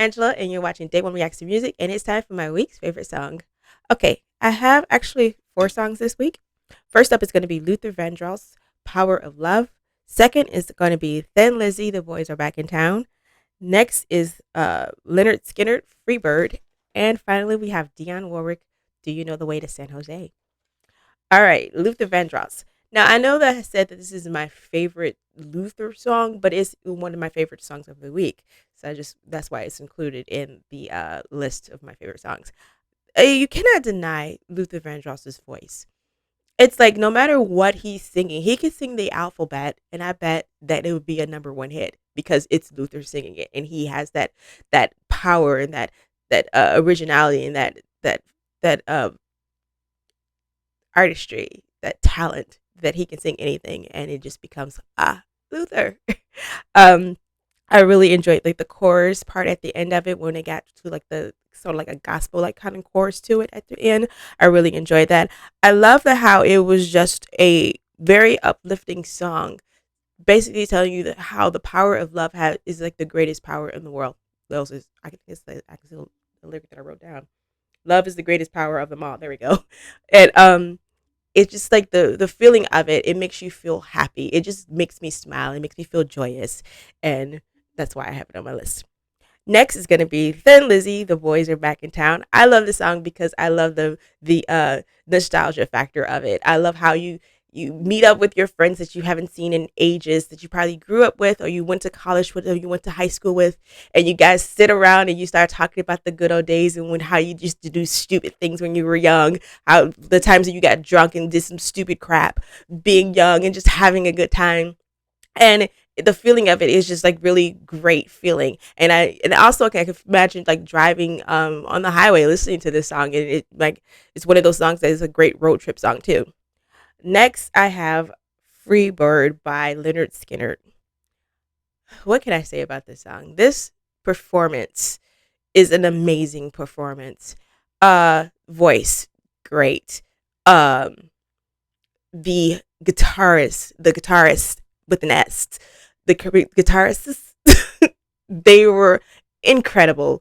Angela, and you're watching Day One Reacts to Music, and it's time for my week's favorite song. Okay, I have actually four songs this week. First up is going to be Luther Vandross' Power of Love. Second is going to be Thin Lizzy, The Boys Are Back in Town. Next is Leonard Skinner, Freebird. And finally, we have Dionne Warwick, Do You Know the Way to San Jose? All right, Luther Vandross. Now, I know that I said that this is my favorite Luther song, but it's one of my favorite songs of the week. So that's why it's included in the list of my favorite songs. You cannot deny Luther Vandross's voice. It's like no matter what he's singing, he could sing the alphabet, and I bet that it would be a number one hit because it's Luther singing it, and he has that power and that originality and that artistry, that talent that he can sing anything, and it just becomes Luther. um, I really enjoyed like the chorus part at the end of it when it got to like the sort of like a gospel like kind of chorus to it at the end. I really enjoyed that. I love the how it was just a very uplifting song, basically telling you that how the power of love is like the greatest power in the world. Those is I can it's the, I can see the lyric that I wrote down. Love is the greatest power of them all. There we go. And it's just like the feeling of it. It makes you feel happy. It just makes me smile. It makes me feel joyous, and that's why I have it on my list. Next is gonna be Thin Lizzy, The Boys Are Back in Town. I love the song because I love the nostalgia factor of it. I love how you meet up with your friends that you haven't seen in ages, that you probably grew up with, or you went to college with, or you went to high school with, and you guys sit around and you start talking about the good old days and how you used to do stupid things when you were young, how the times that you got drunk and did some stupid crap, being young and just having a good time. And the feeling of it is just like really great feeling, and also okay, I can imagine like driving on the highway listening to this song, and it's one of those songs that is a great road trip song too. Next, I have Free Bird by Leonard Skinner. What can I say about this song? This performance is an amazing performance. Voice, great. Um, the guitarist with an S, the guitarists, they were incredible.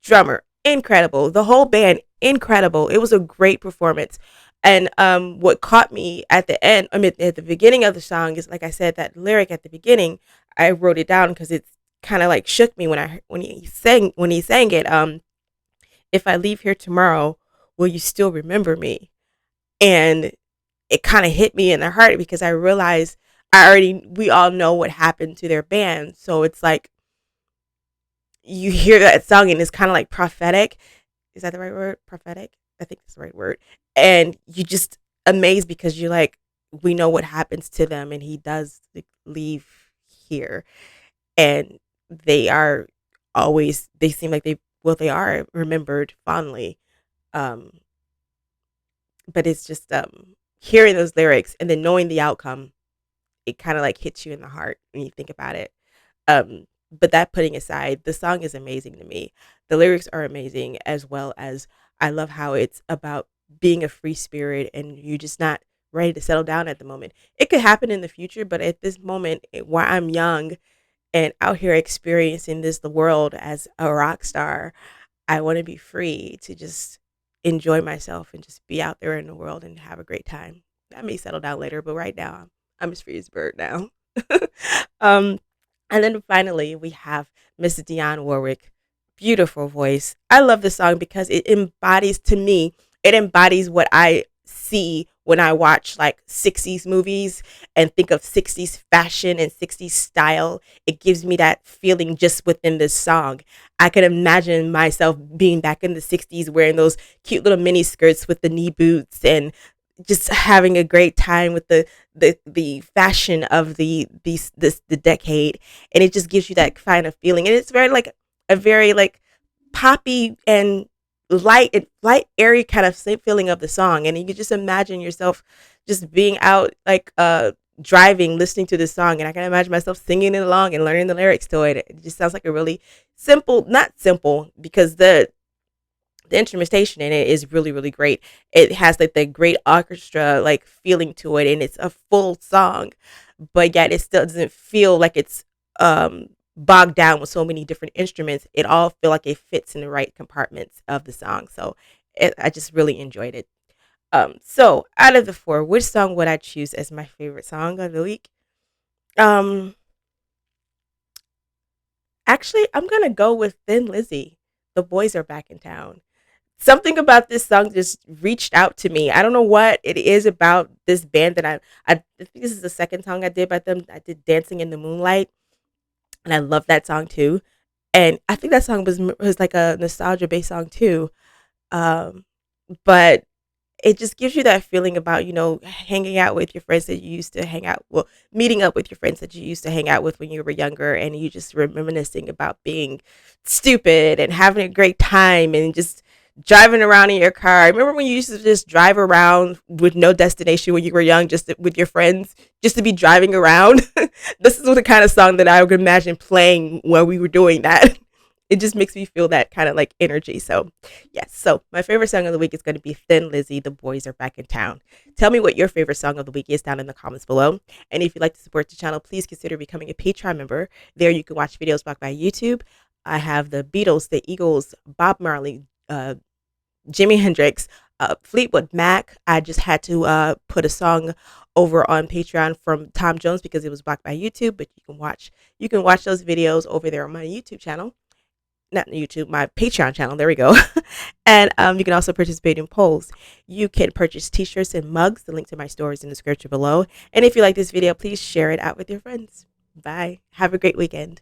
Drummer, incredible. The whole band, incredible. It was a great performance. And what caught me at the end, I mean, at the beginning of the song is like I said, that lyric at the beginning. I wrote it down because it's kind of like shook me when he sang it. If I leave here tomorrow, will you still remember me? And it kind of hit me in the heart because I realized we all know what happened to their band. So it's like you hear that song and it's kind of like prophetic. Is that the right word? Prophetic? I think that's the right word. And you just amazed because you're like, we know what happens to them, and he does like, leave here. And they are they seem like they are remembered fondly. Um, but it's just hearing those lyrics and then knowing the outcome, it kind of like hits you in the heart when you think about it. But that putting aside, the song is amazing to me. The lyrics are amazing, as well as I love how it's about being a free spirit and you're just not ready to settle down at the moment. It could happen in the future, but at this moment, while I'm young and out here experiencing the world as a rock star, I want to be free to just enjoy myself and just be out there in the world and have a great time. I may settle down later, but right now I'm as free as a bird now. um, and then finally we have Miss Dionne Warwick. Beautiful voice. I love this song because it embodies what I see when I watch like 60s movies and think of 60s fashion and 60s style. It gives me that feeling just within this song. I can imagine myself being back in the 60s wearing those cute little mini skirts with the knee boots and just having a great time with the fashion of the decade, and it just gives you that kind of feeling, and it's very like a very like poppy and light airy kind of same feeling of the song, and you can just imagine yourself just being out like driving listening to this song, and I can imagine myself singing it along and learning the lyrics to it. It just sounds like a really simple, not simple because the instrumentation in it is really really great. It has like the great orchestra like feeling to it, and it's a full song, but yet it still doesn't feel like it's bogged down with so many different instruments, it all feel like it fits in the right compartments of the song. So I just really enjoyed it. So out of the four, which song would I choose as my favorite song of the week? Um, Actually, I'm gonna go with Thin Lizzy. The boys are back in town. Something about this song just reached out to me. I don't know what it is about this band that I think this is the second song I did by them. I did Dancing in the Moonlight, and I love that song too. And I think that song was like a nostalgia based song too. Um, but it just gives you that feeling about, hanging out with your friends that you used to hang out, well, meeting up with your friends that you used to hang out with when you were younger, and you just reminiscing about being stupid and having a great time and just driving around in your car. Remember when you used to just drive around with no destination when you were young, just with your friends, just to be driving around? This is the kind of song that I would imagine playing when we were doing that. It just makes me feel that kind of like energy. So, yes. So, my favorite song of the week is going to be Thin Lizzy, The Boys Are Back in Town. Tell me what your favorite song of the week is down in the comments below. And if you'd like to support the channel, please consider becoming a Patreon member. There you can watch videos blocked by YouTube. I have the Beatles, the Eagles, Bob Marley, Jimi Hendrix, Fleetwood Mac. I just had to put a song over on Patreon from Tom Jones because it was blocked by YouTube, but you can watch those videos over there on my YouTube channel. Not YouTube, my Patreon channel. There we go. And you can also participate in polls. You can purchase t-shirts and mugs. The link to my store is in the description below. And if you like this video, please share it out with your friends. Bye. Have a great weekend.